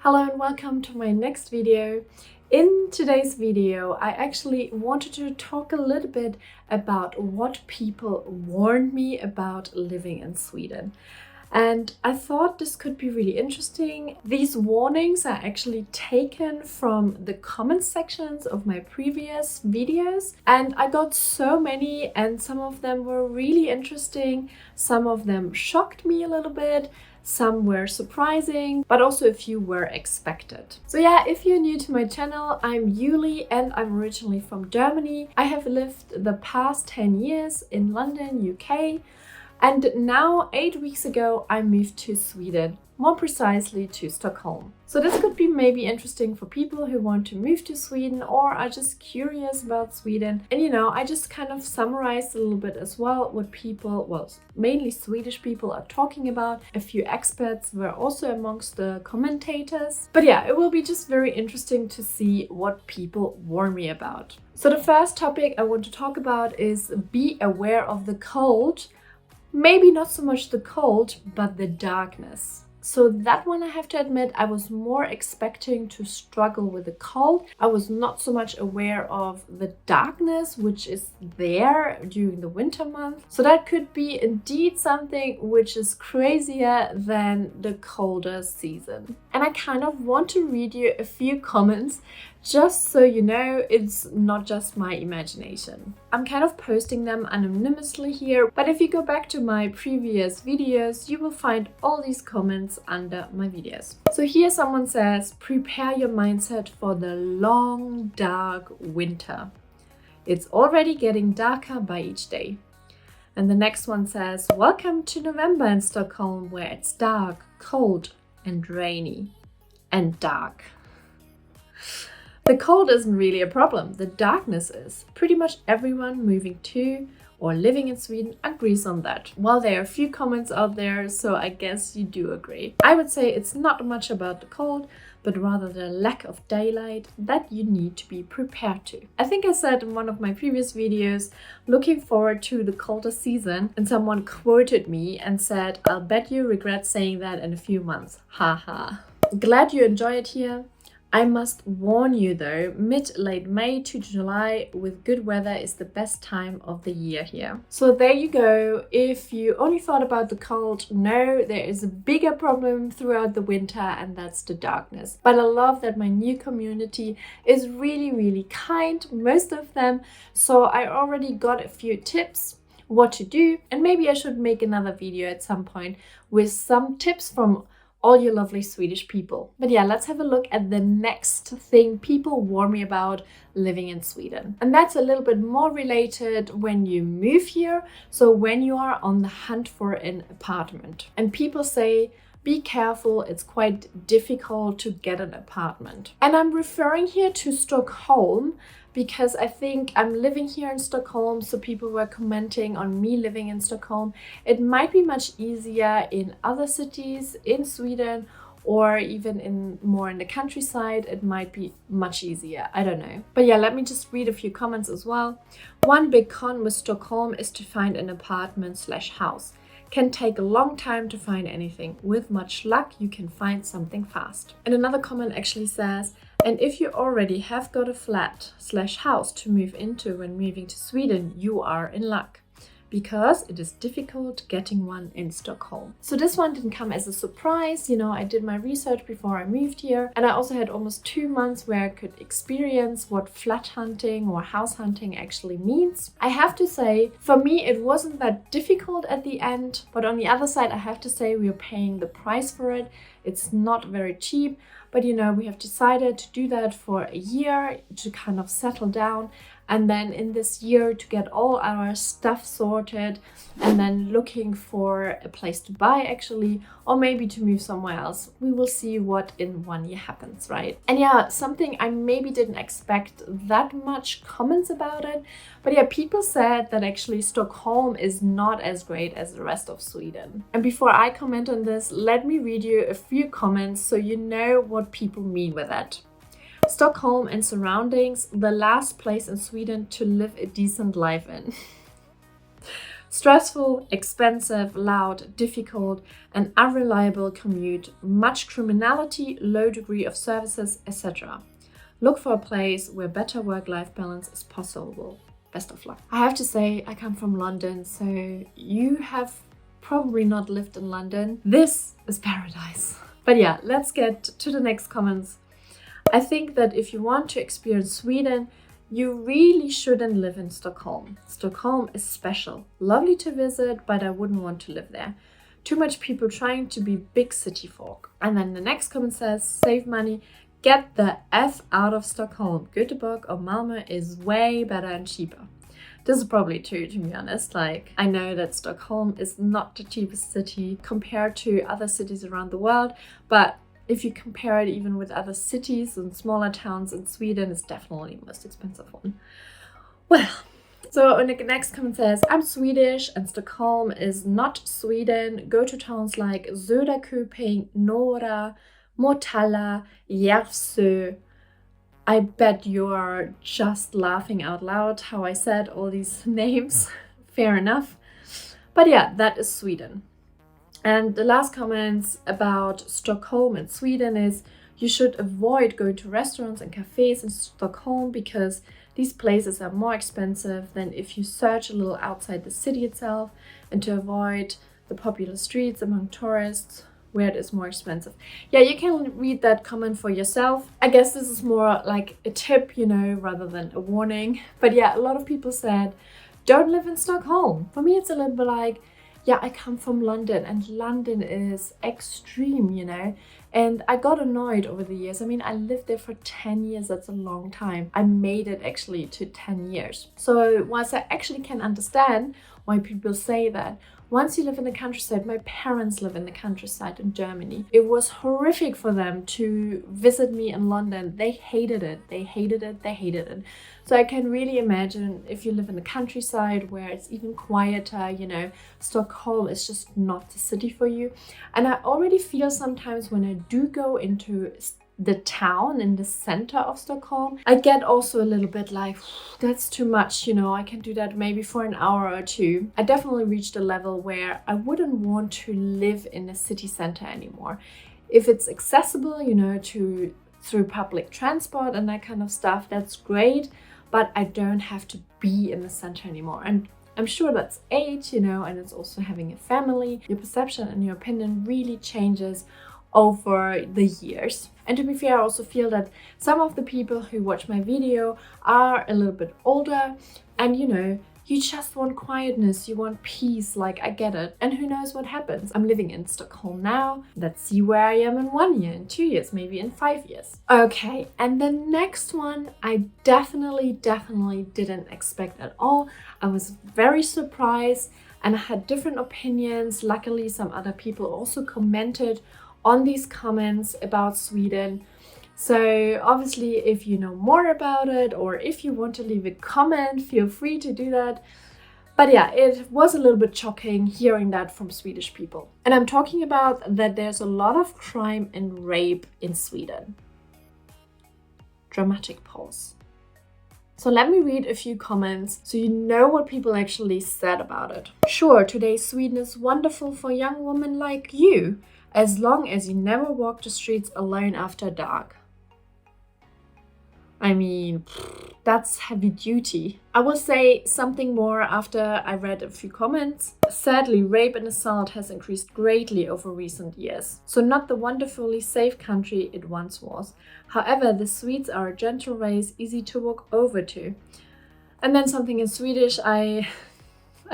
Hello and welcome to my next video. In today's video, I actually wanted to talk a little bit about what people warned me about living in Sweden. And I thought this could be really interesting. These warnings are actually taken from the comment sections of my previous videos. And I got so many, and some of them were really interesting. Some of them shocked me a little bit. Some were surprising, but also a few were expected. So yeah, if you're new to my channel, I'm Yuli and I'm originally from Germany. I have lived the past 10 years in London, UK. And now, 8 weeks ago, I moved to Sweden, more precisely to Stockholm. So this could be maybe interesting for people who want to move to Sweden or are just curious about Sweden. And I just kind of summarized a little bit as well what people, well, mainly Swedish people are talking about. A few expats were also amongst the commentators. But yeah, it will be just very interesting to see what people warn me about. So the first topic I want to talk about is be aware of the cold. Maybe not so much the cold, but the darkness. So that one, I have to admit, I was more expecting to struggle with the cold. I was not so much aware of the darkness, which is there during the winter month. So that could be indeed something which is crazier than the colder season. And I kind of want to read you a few comments just so you know it's not just my imagination. I'm kind of posting them anonymously here, but if you go back to my previous videos, you will find all these comments under my videos. So here someone says, prepare your mindset for the long, dark winter. It's already getting darker by each day. And the next one says, welcome to November in Stockholm, where it's dark, cold, and rainy. And dark. The cold isn't really a problem, the darkness is. Pretty much everyone moving to or living in Sweden agrees on that. Well, there are a few comments out there, so I guess you do agree. I would say it's not much about the cold, but rather the lack of daylight that you need to be prepared to. I think I said in one of my previous videos, looking forward to the colder season, and someone quoted me and said, I'll bet you regret saying that in a few months. Haha. Glad you enjoy it here. I must warn you though, mid-late May to July with good weather is the best time of the year here. So there you go. If you only thought about the cold, no, there is a bigger problem throughout the winter, and that's the darkness. But I love that my new community is really kind, most of them. So I already got a few tips what to do, and maybe I should make another video at some point with some tips from all you lovely Swedish people. But yeah, let's have a look at the next thing people warn me about living in Sweden. And that's a little bit more related when you move here. So when you are on the hunt for an apartment. And people say, be careful, it's quite difficult to get an apartment. And I'm referring here to Stockholm because I think I'm living here in Stockholm, so people were commenting on me living in Stockholm. It might be much easier in other cities in Sweden, or even more in the countryside, it might be much easier. I don't know. But yeah, let me just read a few comments as well. One big con with Stockholm is to find an apartment/house. Can take a long time to find anything. With much luck, you can find something fast. And another comment actually says, and if you already have got a flat/house to move into when moving to Sweden, you are in luck. Because it is difficult getting one in Stockholm. So this one didn't come as a surprise. I did my research before I moved here, and I also had almost 2 months where I could experience what flat hunting or house hunting actually means. I have to say, for me, it wasn't that difficult at the end, but on the other side, I have to say we are paying the price for it. It's not very cheap, but we have decided to do that for a year to kind of settle down. And then in this year to get all our stuff sorted, and then looking for a place to buy actually, or maybe to move somewhere else. We will see what in 1 year happens, right? And yeah, something I maybe didn't expect that much comments about it, but yeah, people said that actually Stockholm is not as great as the rest of Sweden. And before I comment on this, let me read you a few comments so you know what people mean with that. Stockholm and surroundings, the last place in Sweden to live a decent life in. Stressful, expensive, loud, difficult, and unreliable commute, much criminality, low degree of services, etc. Look for a place where better work-life balance is possible. Best of luck. I have to say, I come from London, so you have probably not lived in London. This is paradise. But yeah, let's get to the next comments. I think that if you want to experience Sweden, you really shouldn't live in Stockholm. Stockholm is special, lovely to visit, but I wouldn't want to live there. Too much people trying to be big city folk. And then the next comment says, save money, get the F out of Stockholm. Göteborg or Malmö is way better and cheaper. This is probably true, to be honest. Like, I know that Stockholm is not the cheapest city compared to other cities around the world, but if you compare it even with other cities and smaller towns in Sweden, it's definitely the most expensive one. Well, so the next comment says, I'm Swedish and Stockholm is not Sweden. Go to towns like Söderköping, Norra, Motala, Järvsö. I bet you're just laughing out loud how I said all these names. Fair enough. But yeah, that is Sweden. And the last comments about Stockholm and Sweden is you should avoid going to restaurants and cafes in Stockholm because these places are more expensive than if you search a little outside the city itself, and to avoid the popular streets among tourists where it is more expensive. Yeah, you can read that comment for yourself. I guess this is more like a tip, you know, rather than a warning. But yeah, a lot of people said, don't live in Stockholm. For me, it's a little bit like, yeah, I come from London and London is extreme, you know, and I got annoyed over the years. I mean, I lived there for 10 years. That's a long time. I made it actually to 10 years. So whilst I actually can understand why people say that, once you live in the countryside, my parents live in the countryside in Germany. It was horrific for them to visit me in London. They hated it. They hated it. They hated it. So I can really imagine if you live in the countryside where it's even quieter, you know, Stockholm is just not the city for you. And I already feel sometimes when I do go into the town in the center of Stockholm, I get also a little bit like, that's too much, you know, I can do that maybe for an hour or two. I definitely reached a level where I wouldn't want to live in a city center anymore. If it's accessible, you know, through public transport and that kind of stuff, that's great, but I don't have to be in the center anymore. And I'm sure that's age, you know, and it's also having a family. Your perception and your opinion really changes over the years. And to be fair, I also feel that some of the people who watch my video are a little bit older, and you know, you just want quietness, you want peace, like I get it. And who knows what happens? I'm living in Stockholm now. Let's see where I am in 1 year, in 2 years, maybe in 5 years. Okay, and the next one I definitely didn't expect at all. I was very surprised and I had different opinions. Luckily, some other people also commented on these comments about Sweden. So obviously, if you know more about it or if you want to leave a comment, feel free to do that. But yeah, it was a little bit shocking hearing that from Swedish people. And I'm talking about that there's a lot of crime and rape in Sweden. Dramatic pause. So let me read a few comments so you know what people actually said about it. Sure, today Sweden is wonderful for young women like you, as long as you never walk the streets alone after dark. I mean, that's heavy duty. I will say something more after I read a few comments. Sadly, rape and assault has increased greatly over recent years. So not the wonderfully safe country it once was. However, the Swedes are a gentle race, easy to walk over to. And then something in Swedish. I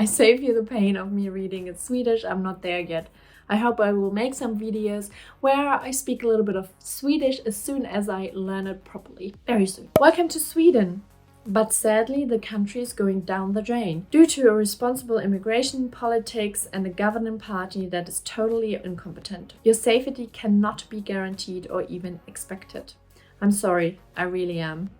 save you the pain of me reading in Swedish. I'm not there yet. I hope I will make some videos where I speak a little bit of Swedish as soon as I learn it properly. Very soon. Welcome to Sweden. But sadly, the country is going down the drain due to irresponsible immigration politics and a governing party that is totally incompetent. Your safety cannot be guaranteed or even expected. I'm sorry, I really am.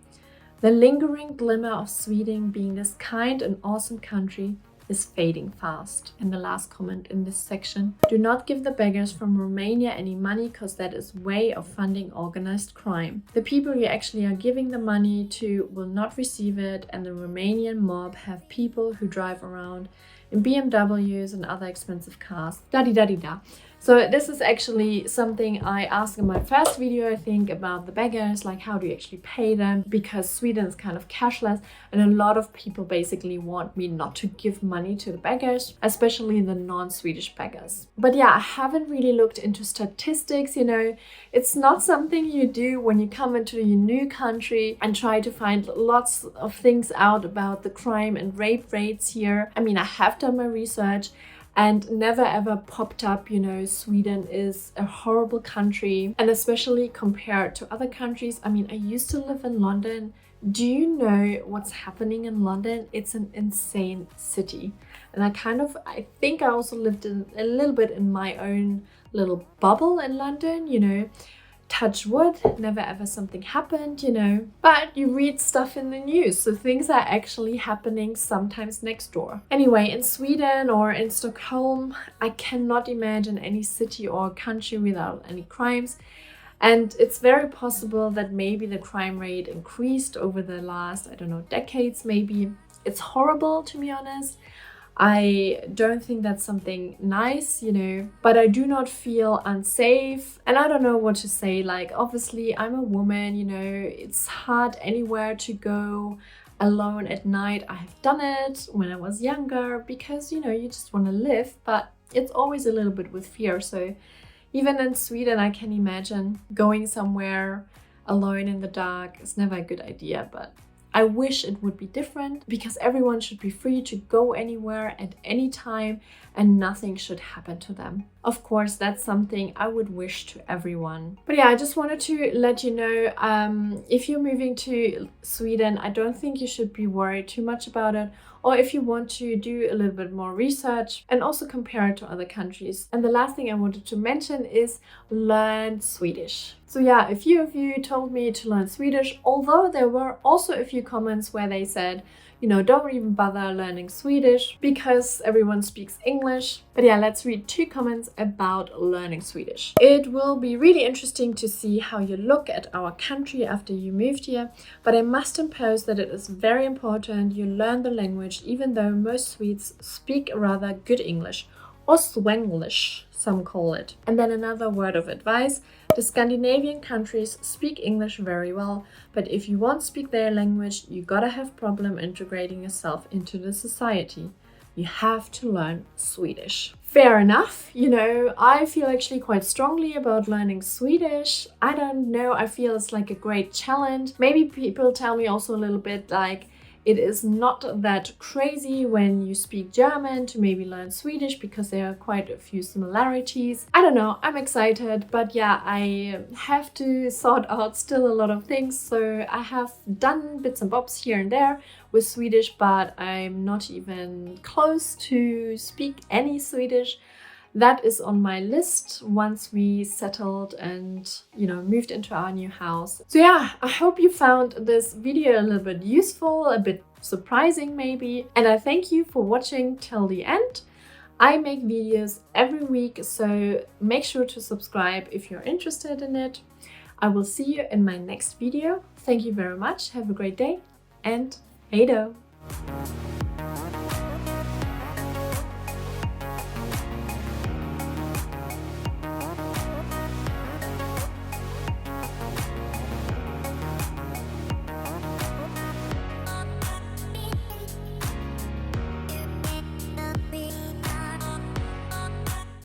The lingering glimmer of Sweden being this kind and awesome country is fading fast. And the last comment in this section: do not give the beggars from Romania any money, because that is way of funding organized crime. The people you actually are giving the money to will not receive it, and the Romanian mob have people who drive around in BMWs and other expensive cars. Da-di-da-di-da. So this is actually something I asked in my first video, I think, about the beggars, like how do you actually pay them? Because Sweden is kind of cashless and a lot of people basically want me not to give money to the beggars, especially the non-Swedish beggars. But yeah, I haven't really looked into statistics, you know. It's not something you do when you come into a new country and try to find lots of things out about the crime and rape rates here. I mean, I have done my research, and never ever popped up, you know, Sweden is a horrible country, and especially compared to other countries. I mean, I used to live in London. Do you know what's happening in London? It's an insane city. And I think I also lived in a little bit in my own little bubble in London, you know. Touch wood, never ever something happened, you know. But you read stuff in the news, so things are actually happening sometimes next door. Anyway, in Sweden or in Stockholm, I cannot imagine any city or country without any crimes. And it's very possible that maybe the crime rate increased over the last, I don't know, decades maybe. It's horrible, to be honest. I don't think that's something nice, you know, but I do not feel unsafe. And I don't know what to say. Like, obviously, I'm a woman, you know, it's hard anywhere to go alone at night. I have done it when I was younger because, you know, you just want to live, but it's always a little bit with fear. So even in Sweden, I can imagine going somewhere alone in the dark is never a good idea, but I wish it would be different because everyone should be free to go anywhere at any time and nothing should happen to them. Of course, that's something I would wish to everyone. But yeah, I just wanted to let you know, if you're moving to Sweden, I don't think you should be worried too much about it. Or if you want to do a little bit more research and also compare it to other countries. And the last thing I wanted to mention is learn Swedish. So yeah, a few of you told me to learn Swedish, although there were also a few comments where they said, you know, don't even bother learning Swedish because everyone speaks English. But yeah, let's read 2 comments about learning Swedish. It will be really interesting to see how you look at our country after you moved here, but I must impose that it is very important you learn the language, even though most Swedes speak rather good English, or Swenglish, some call it. And then another word of advice: the Scandinavian countries speak English very well, but if you won't speak their language, you gotta have problem integrating yourself into the society. You have to learn Swedish. Fair enough, you know, I feel actually quite strongly about learning Swedish. I don't know, I feel it's like a great challenge. Maybe people tell me also a little bit like, it is not that crazy when you speak German to maybe learn Swedish because there are quite a few similarities. I don't know, I'm excited, but yeah, I have to sort out still a lot of things. So I have done bits and bobs here and there with Swedish, but I'm not even close to speak any Swedish. That is on my list once we settled and, you know, moved into our new house. So yeah, I hope you found this video a little bit useful, a bit surprising maybe. And I thank you for watching till the end. I make videos every week, so make sure to subscribe if you're interested in it. I will see you in my next video. Thank you very much. Have a great day and hej då!